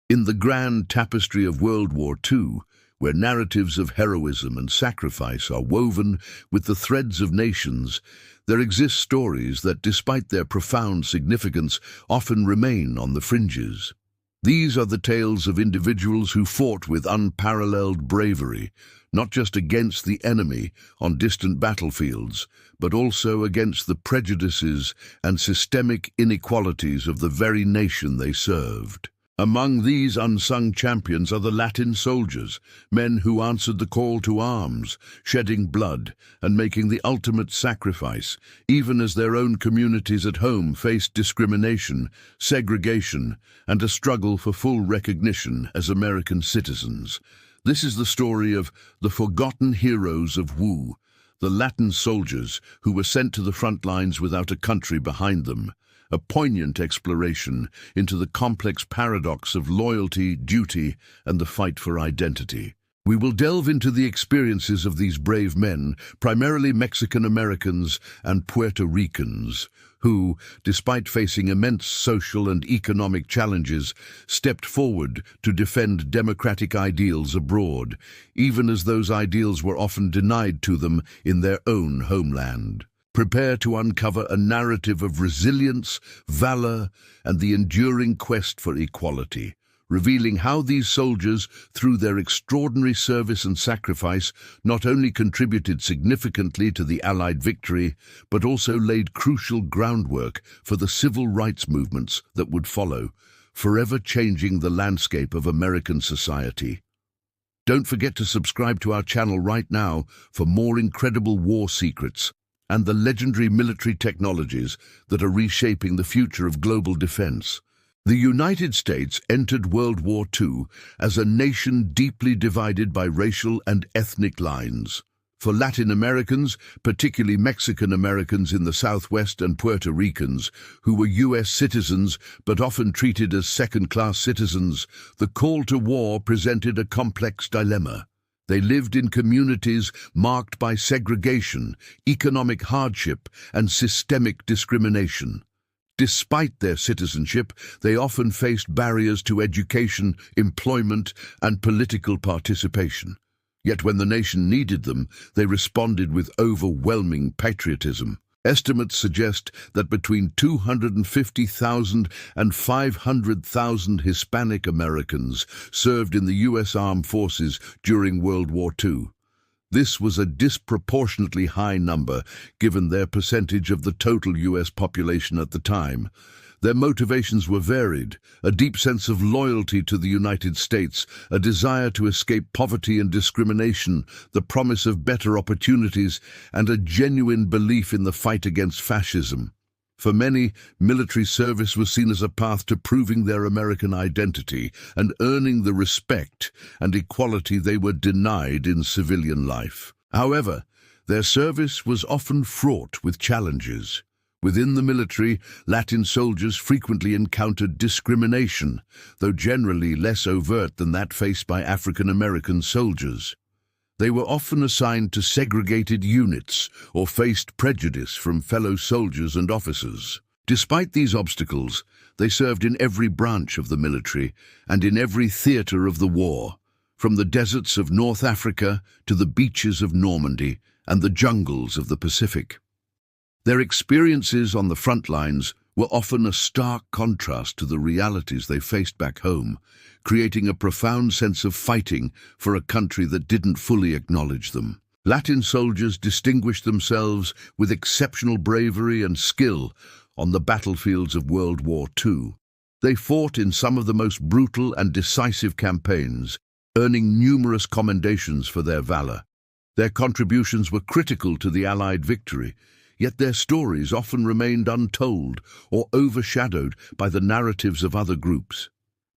In the grand tapestry of World War II, where narratives of heroism and sacrifice are woven with the threads of nations, there exist stories that, despite their profound significance, often remain on the fringes. These are the tales of individuals who fought with unparalleled bravery, not just against the enemy on distant battlefields, but also against the prejudices and systemic inequalities of the very nation they served. Among these unsung champions are the Latin soldiers, men who answered the call to arms, shedding blood and making the ultimate sacrifice, even as their own communities at home faced discrimination, segregation, and a struggle for full recognition as American citizens. This is the story of the forgotten heroes of WWII, the Latin soldiers who were sent to the front lines without a country behind them. A poignant exploration into the complex paradox of loyalty, duty, and the fight for identity. We will delve into the experiences of these brave men, primarily Mexican Americans and Puerto Ricans, who, despite facing immense social and economic challenges, stepped forward to defend democratic ideals abroad, even as those ideals were often denied to them in their own homeland. Prepare to uncover a narrative of resilience, valor, and the enduring quest for equality, revealing how these soldiers, through their extraordinary service and sacrifice, not only contributed significantly to the Allied victory, but also laid crucial groundwork for the civil rights movements that would follow, forever changing the landscape of American society. Don't forget to subscribe to our channel right now for more incredible war secrets and the legendary military technologies that are reshaping the future of global defense. The United States entered World War II as a nation deeply divided by racial and ethnic lines. For Latin Americans, particularly Mexican Americans in the Southwest and Puerto Ricans, who were U.S. citizens but often treated as second-class citizens, the call to war presented a complex dilemma. They lived in communities marked by segregation, economic hardship, and systemic discrimination. Despite their citizenship, they often faced barriers to education, employment, and political participation. Yet when the nation needed them, they responded with overwhelming patriotism. Estimates suggest that between 250,000 and 500,000 Hispanic Americans served in the U.S. Armed Forces during World War II. This was a disproportionately high number given their percentage of the total U.S. population at the time. Their motivations were varied: a deep sense of loyalty to the United States, a desire to escape poverty and discrimination, the promise of better opportunities, and a genuine belief in the fight against fascism. For many, military service was seen as a path to proving their American identity and earning the respect and equality they were denied in civilian life. However, their service was often fraught with challenges. Within the military, Latin soldiers frequently encountered discrimination, though generally less overt than that faced by African American soldiers. They were often assigned to segregated units or faced prejudice from fellow soldiers and officers. Despite these obstacles, they served in every branch of the military and in every theater of the war, from the deserts of North Africa to the beaches of Normandy and the jungles of the Pacific. Their experiences on the front lines were often a stark contrast to the realities they faced back home, creating a profound sense of fighting for a country that didn't fully acknowledge them. Latin soldiers distinguished themselves with exceptional bravery and skill on the battlefields of World War II. They fought in some of the most brutal and decisive campaigns, earning numerous commendations for their valor. Their contributions were critical to the Allied victory, yet their stories often remained untold or overshadowed by the narratives of other groups.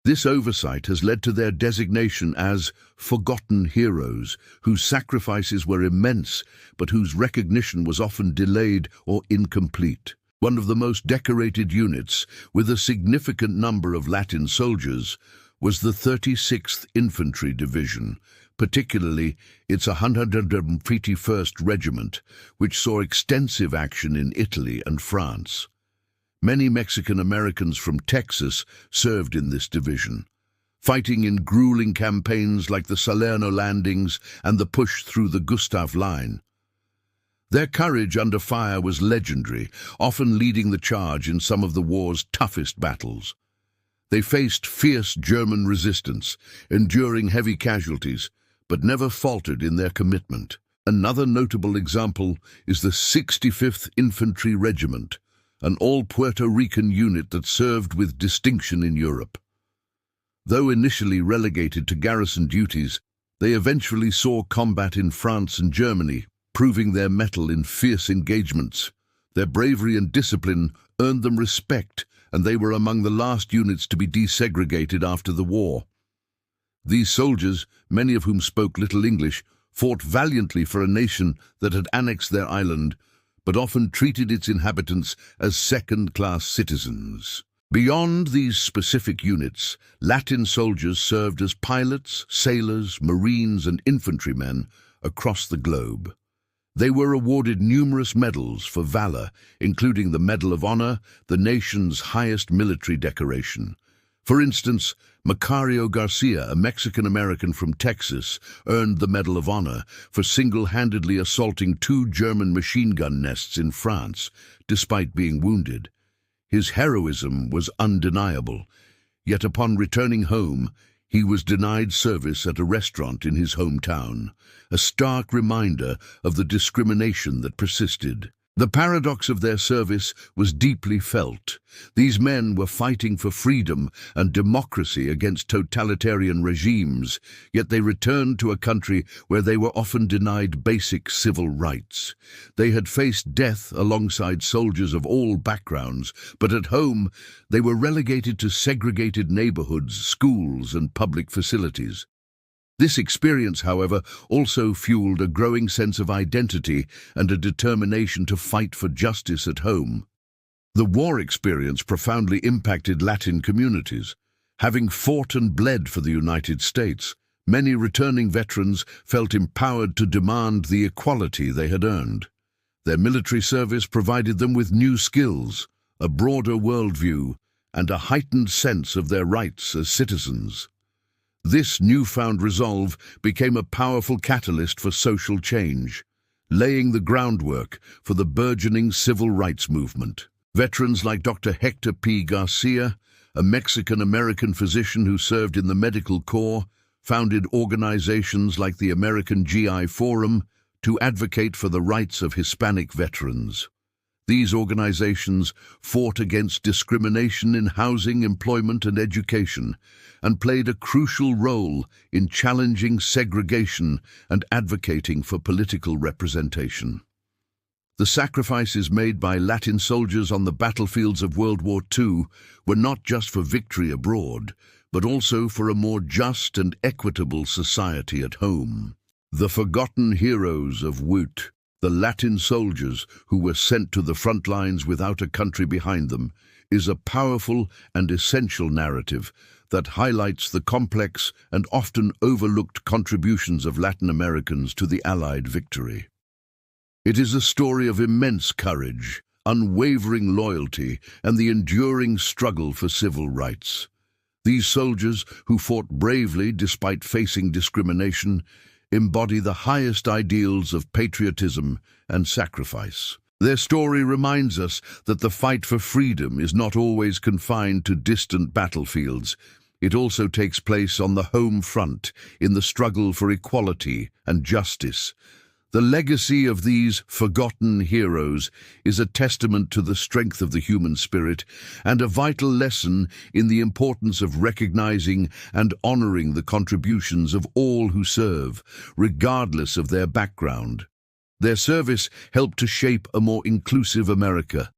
This oversight has led to their designation as forgotten heroes, whose sacrifices were immense, but whose recognition was often delayed or incomplete. One of the most decorated units, with a significant number of Latin soldiers, was the 36th Infantry Division, particularly its 151st Regiment, which saw extensive action in Italy and France. Many Mexican Americans from Texas served in this division. fighting in grueling campaigns like the Salerno landings and the push through the Gustav Line. Their courage under fire was legendary, often leading the charge in some of the war's toughest battles. They faced fierce German resistance, enduring heavy casualties, but never faltered in their commitment. Another notable example is the 65th Infantry Regiment, an all-Puerto Rican unit that served with distinction in Europe. Though initially relegated to garrison duties, they eventually saw combat in France and Germany, proving their mettle in fierce engagements. Their bravery and discipline earned them respect, and they were among the last units to be desegregated after the war. These soldiers, many of whom spoke little English, fought valiantly for a nation that had annexed their island, but often treated its inhabitants as second-class citizens. Beyond these specific units, Latin soldiers served as pilots, sailors, marines, and infantrymen across the globe. They were awarded numerous medals for valor, including the Medal of Honor, the nation's highest military decoration. For instance, Macario Garcia, a Mexican-American from Texas, earned the Medal of Honor for single-handedly assaulting 2 German machine gun nests in France, despite being wounded. His heroism was undeniable, yet upon returning home, he was denied service at a restaurant in his hometown, a stark reminder of the discrimination that persisted. The paradox of their service was deeply felt. These men were fighting for freedom and democracy against totalitarian regimes, yet they returned to a country where they were often denied basic civil rights. They had faced death alongside soldiers of all backgrounds, but at home they were relegated to segregated neighborhoods, schools, and public facilities. This experience, however, also fueled a growing sense of identity and a determination to fight for justice at home. The war experience profoundly impacted Latin communities. Having fought and bled for the United States, many returning veterans felt empowered to demand the equality they had earned. Their military service provided them with new skills, a broader worldview, and a heightened sense of their rights as citizens. This newfound resolve became a powerful catalyst for social change, laying the groundwork for the burgeoning civil rights movement. Veterans like Dr. Hector P. Garcia, a Mexican-American physician who served in the medical corps, founded organizations like the American GI Forum to advocate for the rights of Hispanic veterans. These organizations fought against discrimination in housing, employment, and education, and played a crucial role in challenging segregation and advocating for political representation. The sacrifices made by Latin soldiers on the battlefields of World War II were not just for victory abroad, but also for a more just and equitable society at home. The forgotten heroes of WWII, the Latin soldiers who were sent to the front lines without a country behind them, is a powerful and essential narrative that highlights the complex and often overlooked contributions of Latin Americans to the Allied victory. It is a story of immense courage, unwavering loyalty, and the enduring struggle for civil rights. These soldiers, who fought bravely despite facing discrimination, embody the highest ideals of patriotism and sacrifice. Their story reminds us that the fight for freedom is not always confined to distant battlefields. It also takes place on the home front, in the struggle for equality and justice. The legacy of these forgotten heroes is a testament to the strength of the human spirit and a vital lesson in the importance of recognizing and honoring the contributions of all who serve, regardless of their background. Their service helped to shape a more inclusive America,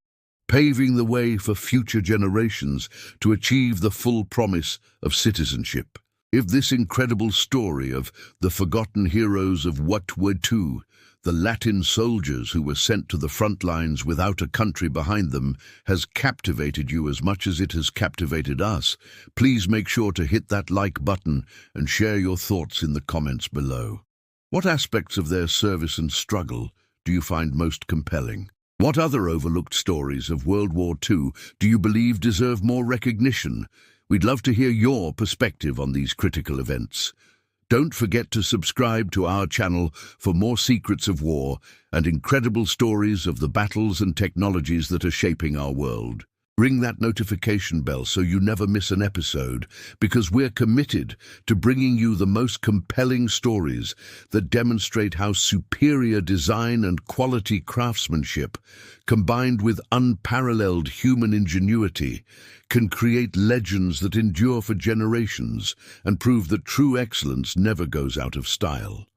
paving the way for future generations to achieve the full promise of citizenship. If this incredible story of the forgotten heroes of WWII, the Latin soldiers who were sent to the front lines without a country behind them, has captivated you as much as it has captivated us, please make sure to hit that like button and share your thoughts in the comments below. What aspects of their service and struggle do you find most compelling? What other overlooked stories of World War II do you believe deserve more recognition? We'd love to hear your perspective on these critical events. Don't forget to subscribe to our channel for more secrets of war and incredible stories of the battles and technologies that are shaping our world. Ring that notification bell so you never miss an episode, because we're committed to bringing you the most compelling stories that demonstrate how superior design and quality craftsmanship, combined with unparalleled human ingenuity, can create legends that endure for generations and prove that true excellence never goes out of style.